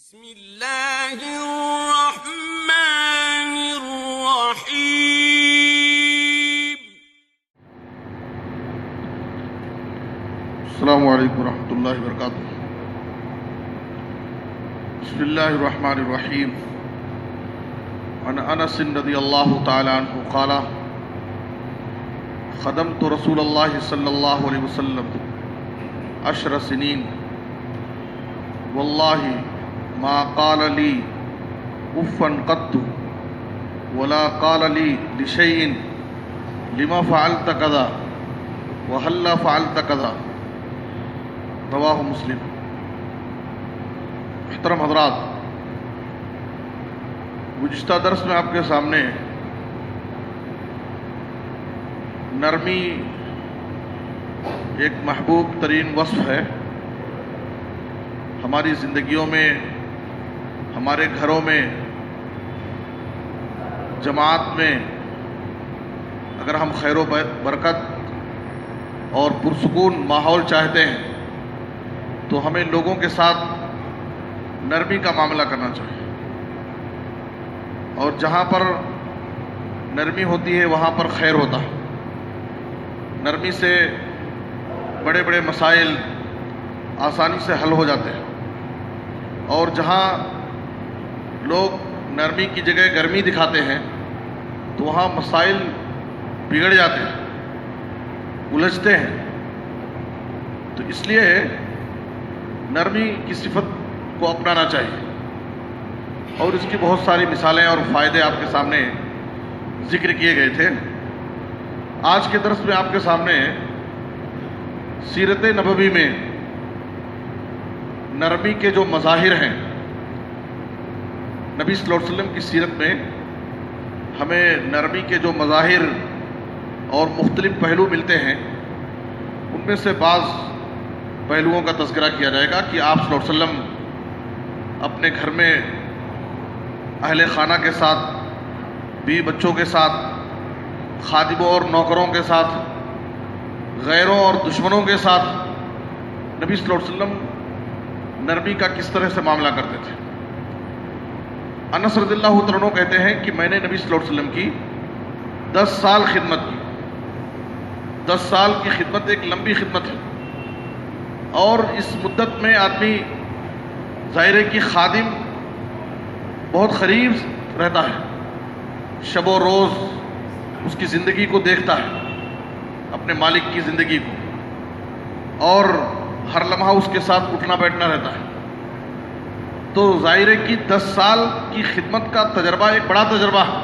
بسم اللہ الرحمن الرحیم۔ السلام علیکم ورحمۃ اللہ وبرکاتہ۔ بسم اللہ الرحمن الرحیم۔ عن انس رضی اللہ تعالی عنہ قال خدمت رسول اللہ صلی اللہ علیہ وسلم 10 سنین واللہ ما قال لی اف قط ولا قال لی لشیء لما فعلت کذا وهل فعلت کذا، رواہ مسلم۔ محترم حضرات، گزشتہ درس میں آپ کے سامنے نرمی ایک محبوب ترین وصف ہے۔ ہماری زندگیوں میں، ہمارے گھروں میں، جماعت میں اگر ہم خیر و برکت اور پرسکون ماحول چاہتے ہیں تو ہمیں لوگوں کے ساتھ نرمی کا معاملہ کرنا چاہیے، اور جہاں پر نرمی ہوتی ہے وہاں پر خیر ہوتا ہے۔ نرمی سے بڑے بڑے مسائل آسانی سے حل ہو جاتے ہیں، اور جہاں لوگ نرمی کی جگہ گرمی دکھاتے ہیں تو وہاں مسائل بگڑ جاتے ہیں، الجھتے ہیں۔ تو اس لیے نرمی کی صفت کو اپنانا چاہیے، اور اس کی بہت ساری مثالیں اور فائدے آپ کے سامنے ذکر کیے گئے تھے۔ آج کے درس میں آپ کے سامنے سیرت نبوی میں نرمی کے جو مظاہر ہیں، نبی صلی اللہ علیہ وسلم کی سیرت میں ہمیں نرمی کے جو مظاہر اور مختلف پہلو ملتے ہیں، ان میں سے بعض پہلوؤں کا تذکرہ کیا جائے گا کہ آپ صلی اللہ علیہ وسلم اپنے گھر میں اہل خانہ کے ساتھ، بیوی بچوں کے ساتھ، خادموں اور نوکروں کے ساتھ، غیروں اور دشمنوں کے ساتھ نبی صلی اللہ علیہ وسلم نرمی کا کس طرح سے معاملہ کرتے تھے۔ انس رضی اللہ تعالیٰ عنہ کہتے ہیں کہ میں نے نبی صلی اللہ علیہ وسلم کی 10 سال خدمت کی۔ 10 سال کی خدمت ایک لمبی خدمت ہے، اور اس مدت میں آدمی ظاہر ہے کہ خادم بہت قریب رہتا ہے، شب و روز اس کی زندگی کو دیکھتا ہے، اپنے مالک کی زندگی کو، اور ہر لمحہ اس کے ساتھ اٹھنا بیٹھنا رہتا ہے۔ تو ظاہر ہے کہ 10 سال کی خدمت کا تجربہ ایک بڑا تجربہ ہے۔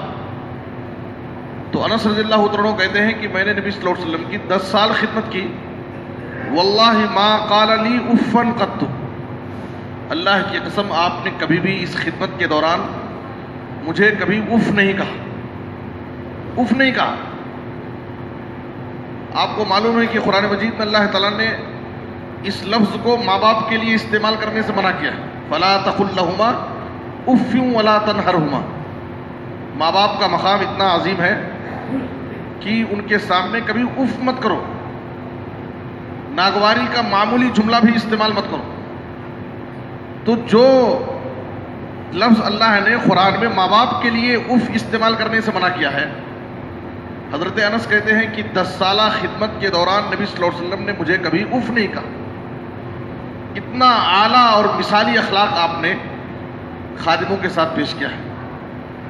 تو انس رضی اللہ عنہ کہتے ہیں کہ میں نے نبی صلی اللہ علیہ وسلم کی 10 سال خدمت کی، واللہ ما قال لی اف قط، اللہ کی قسم آپ نے کبھی بھی اس خدمت کے دوران مجھے کبھی اف نہیں کہا، اف نہیں کہا۔ آپ کو معلوم ہے کہ قرآن مجید میں اللہ تعالیٰ نے اس لفظ کو ماں باپ کے لیے استعمال کرنے سے منع کیا ہے، فلا تقل لہما اف ولا تنہرہما۔ ماں باپ کا مقام اتنا عظیم ہے کہ ان کے سامنے کبھی اف مت کرو، ناگواری کا معمولی جملہ بھی استعمال مت کرو۔ تو جو لفظ اللہ نے قرآن میں ماں باپ کے لیے اف استعمال کرنے سے منع کیا ہے، حضرت انس کہتے ہیں کہ 10 سالہ خدمت کے دوران نبی صلی اللہ علیہ وسلم نے مجھے کبھی اف نہیں کہا۔ اتنا اعلیٰ اور مثالی اخلاق آپ نے خادموں کے ساتھ پیش کیا ہے۔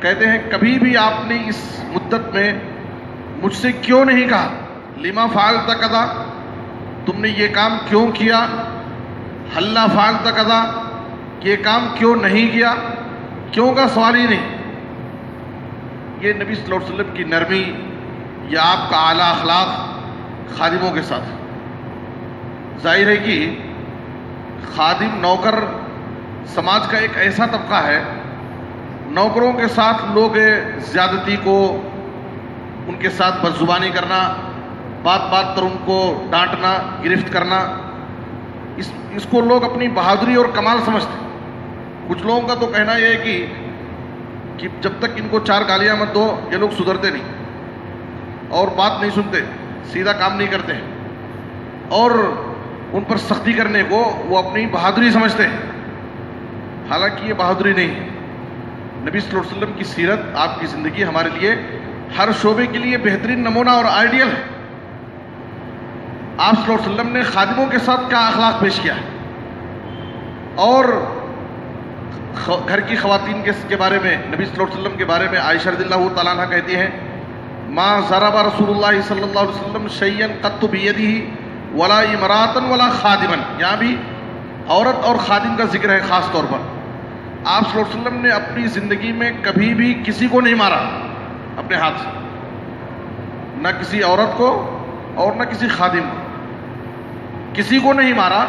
کہتے ہیں کبھی بھی آپ نے اس مدت میں مجھ سے کیوں نہیں کہا، لما فعلت کذا، تم نے یہ کام کیوں کیا، ہلا فعلت کذا، یہ کام کیوں نہیں کیا، کیوں کا سوال ہی نہیں۔ یہ نبی صلی اللہ علیہ وسلم کی نرمی یا آپ کا اعلیٰ اخلاق خادموں کے ساتھ۔ ظاہر ہے کہ خادم، نوکر سماج کا ایک ایسا طبقہ ہے، نوکروں کے ساتھ لوگ زیادتی کو، ان کے ساتھ بدزبانی کرنا، بات بات پر ان کو ڈانٹنا، گرفت کرنا، اس کو لوگ اپنی بہادری اور کمال سمجھتے ہیں۔ کچھ لوگوں کا تو کہنا یہ ہے کہ جب تک ان کو 4 گالیاں مت دو یہ لوگ سدھرتے نہیں، اور بات نہیں سنتے، سیدھا کام نہیں کرتے ہیں، اور ان پر سختی کرنے کو وہ اپنی بہادری سمجھتے ہیں۔ حالانکہ یہ بہادری نہیں ہے. نبی صلی اللہ علیہ وسلم کی سیرت، آپ کی زندگی ہمارے لیے ہر شعبے کے لیے بہترین نمونہ اور آئیڈیل ہے. آپ صلی اللہ علیہ وسلم نے خادموں کے ساتھ کیا اخلاق پیش کیا ہے، اور گھر کی خواتین کے بارے میں نبی صلی اللہ علیہ وسلم کے بارے میں عائشہ رضی اللہ تعالیٰ عنہ کہتی ہیں ما ضرب رسول اللہ صلی اللہ علیہ وسلم شیئا قط بیدہ ولا امراۃ ولا خادما. یہاں بھی عورت اور خادم کا ذکر ہے خاص طور پر. آپ صلی اللہ علیہ وسلم نے اپنی زندگی میں کبھی بھی کسی کو نہیں مارا اپنے ہاتھ سے، نہ کسی عورت کو اور نہ کسی خادم کو. کسی کو نہیں مارا.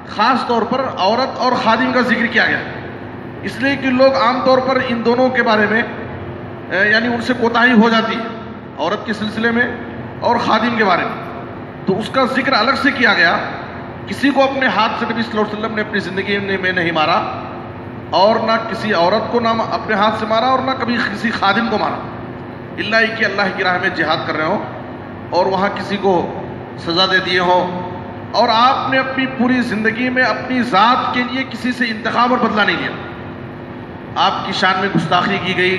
خاص طور پر عورت اور خادم کا ذکر کیا گیا، اس لیے کہ لوگ عام طور پر ان دونوں کے بارے میں یعنی ان سے کوتاہی ہو جاتی ہے، عورت کے سلسلے میں اور خادم کے بارے میں. تو اس کا ذکر الگ سے کیا گیا. کسی کو اپنے ہاتھ سے نبی صلی اللہ علیہ وسلم نے اپنی زندگی میں نہیں مارا، اور نہ کسی عورت کو نہ اپنے ہاتھ سے مارا، اور نہ کبھی کسی خادم کو مارا، الا کہ اللہ کی راہ میں جہاد کر رہے ہوں اور وہاں کسی کو سزا دے دیے ہوں. اور آپ نے اپنی پوری زندگی میں اپنی ذات کے لیے کسی سے انتقام اور بدلہ نہیں لیا. آپ کی شان میں گستاخی کی گئی،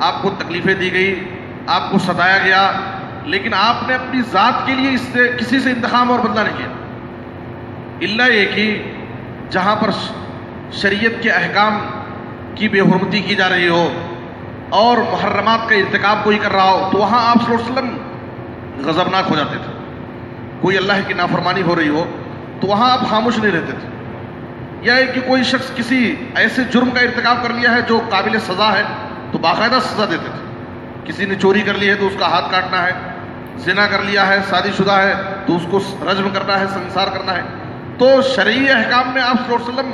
آپ کو تکلیفیں دی گئی، آپ کو ستایا گیا، لیکن آپ نے اپنی ذات کے لیے اس سے کسی سے انتقام اور بدلہ نہیں لیا، الا یہ کہ جہاں پر شریعت کے احکام کی بے حرمتی کی جا رہی ہو اور محرمات کا ارتکاب کوئی کر رہا ہو، تو وہاں آپ صلی اللہ علیہ وسلم غضبناک ہو جاتے تھے. کوئی اللہ کی نافرمانی ہو رہی ہو تو وہاں آپ خاموش نہیں رہتے تھے. یا کہ کوئی شخص کسی ایسے جرم کا ارتکاب کر لیا ہے جو قابل سزا ہے تو باقاعدہ سزا دیتے تھے. کسی نے چوری کر لی ہے تو اس کا ہاتھ کاٹنا ہے، زنا کر لیا ہے، شادی شدہ ہے تو اس کو رجم کرنا ہے، سنسار کرنا ہے. تو شرعی احکام میں آپ صلی اللہ علیہ وسلم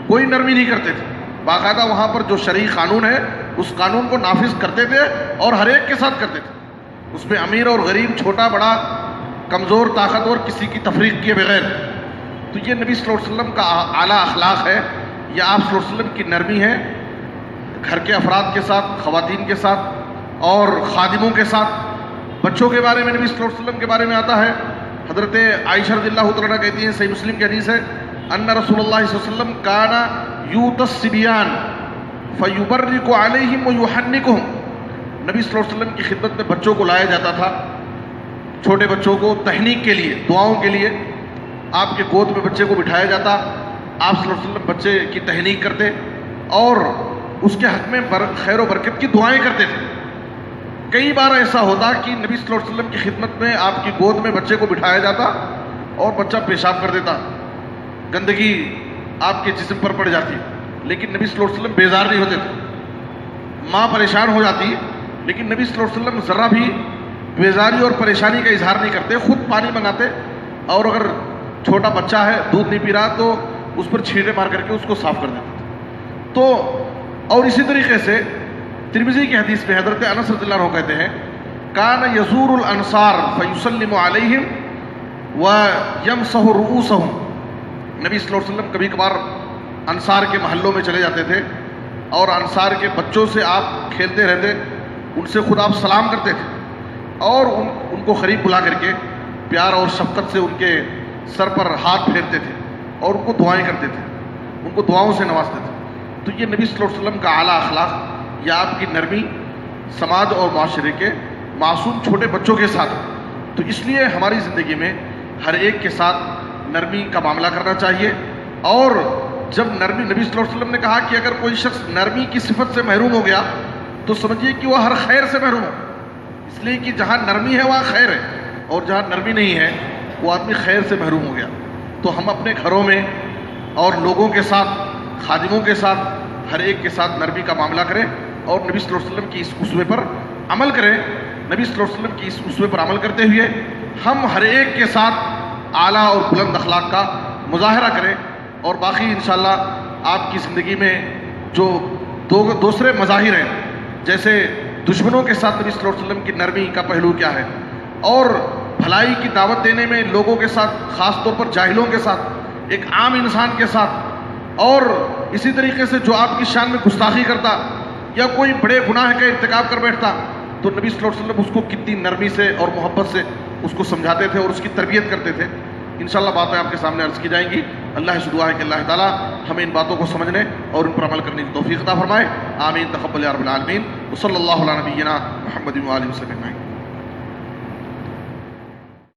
کوئی نرمی نہیں کرتے تھے. باقاعدہ وہاں پر جو شرعی قانون ہے اس قانون کو نافذ کرتے تھے اور ہر ایک کے ساتھ کرتے تھے. اس میں امیر اور غریب، چھوٹا بڑا، کمزور طاقتور، کسی کی تفریق کیے بغیر. تو یہ نبی صلی اللہ علیہ وسلم کا اعلیٰ اخلاق ہے، یہ آپ صلی اللہ علیہ وسلم کی نرمی ہے گھر کے افراد کے ساتھ، خواتین کے ساتھ اور خادموں کے ساتھ. بچوں کے بارے میں نبی صلی اللہ علیہ وسلم کے بارے میں آتا ہے، حضرت عائشہ رضی اللہ تعالیٰ عنہ کہتی ہیں، صحیح مسلم کی حدیث ہے، ان رسول اللہ صلی اللہ علیہ وسلم کان یؤتی الصبیان فیبرک علیہم ویحنکہم. نبی صلی اللہ علیہ وسلم کی خدمت میں بچوں کو لایا جاتا تھا، چھوٹے بچوں کو تحنیک کے لیے، دعاؤں کے لیے. آپ کے گود میں بچے کو بٹھایا جاتا، آپ صلی اللہ علیہ وسلم بچے کی تحنیک کرتے اور اس کے حق میں خیر و برکت کی دعائیں کرتے تھے. کئی بار ایسا ہوتا کہ نبی صلی اللہ علیہ وسلم کی خدمت میں آپ کی گود میں بچے کو بٹھایا جاتا اور بچہ پیشاب کر دیتا، گندگی آپ کے جسم پر پڑ جاتی، لیکن نبی صلی اللہ علیہ وسلم بیزار نہیں ہوتے تھے. ماں پریشان ہو جاتی لیکن نبی صلی اللہ علیہ وسلم ذرا بھی بیزاری اور پریشانی کا اظہار نہیں کرتے، خود پانی منگاتے، اور اگر چھوٹا بچہ ہے دودھ نہیں پی رہا تو اس پر چھینٹے مار کر کے اس کو صاف کر دیتے تھے. تو اور اسی طریقے سے ترمذی کی حدیث میں حضرت انس رضی اللہ عنہ کہتے ہیں، کان یزور الانصار فیسلم علیہم ویمسح رؤوسہم. نبی صلی اللہ علیہ وسلم کبھی کبھار انصار کے محلوں میں چلے جاتے تھے اور انصار کے بچوں سے آپ کھیلتے رہتے، ان سے خود آپ سلام کرتے تھے اور ان کو قریب بلا کر کے پیار اور شفقت سے ان کے سر پر ہاتھ پھیرتے تھے اور ان کو دعائیں کرتے تھے، ان کو دعاؤں سے نوازتے تھے. تو یہ نبی صلی اللہ علیہ وسلم کا اعلیٰ اخلاق، یہ آپ کی نرمی سماج اور معاشرے کے معصوم چھوٹے بچوں کے ساتھ. تو اس لیے ہماری زندگی میں ہر ایک کے ساتھ نرمی کا معاملہ کرنا چاہیے. اور جب نرمی، نبی صلی اللہ علیہ وسلم نے کہا کہ اگر کوئی شخص نرمی کی صفت سے محروم ہو گیا تو سمجھیے کہ وہ ہر خیر سے محروم ہو، اس لیے کہ جہاں نرمی ہے وہاں خیر ہے، اور جہاں نرمی نہیں ہے وہ آدمی خیر سے محروم ہو گیا. تو ہم اپنے گھروں میں اور لوگوں کے ساتھ، خادموں کے ساتھ، ہر ایک کے ساتھ نرمی کا معاملہ کریں اور نبی صلی اللہ علیہ وسلم کی اس اسوے پر عمل کریں. نبی صلی اللہ علیہ وسلم کی اس اسوے پر عمل کرتے ہوئے ہم ہر ایک کے ساتھ اعلیٰ اور بلند اخلاق کا مظاہرہ کریں. اور باقی انشاءاللہ آپ کی زندگی میں جو دوسرے مظاہر ہیں، جیسے دشمنوں کے ساتھ نبی صلی اللہ علیہ وسلم کی نرمی کا پہلو کیا ہے، اور بھلائی کی دعوت دینے میں لوگوں کے ساتھ، خاص طور پر جاہلوں کے ساتھ، ایک عام انسان کے ساتھ، اور اسی طریقے سے جو آپ کی شان میں گستاخی کرتا یا کوئی بڑے گناہ کا ارتکاب کر بیٹھتا تو نبی صلی اللہ علیہ وسلم اس کو کتنی نرمی سے اور محبت سے اس کو سمجھاتے تھے اور اس کی تربیت کرتے تھے. انشاءاللہ باتیں آپ کے سامنے عرض کی جائیں گی. اللہ سے دعا ہے کہ اللہ تعالیٰ ہمیں ان باتوں کو سمجھنے اور ان پر عمل کرنے کی توفیق عطا فرمائے. آمین تقبل یا رب العالمین. وصلی اللہ علی نبینا محمد و آلہ وسلم.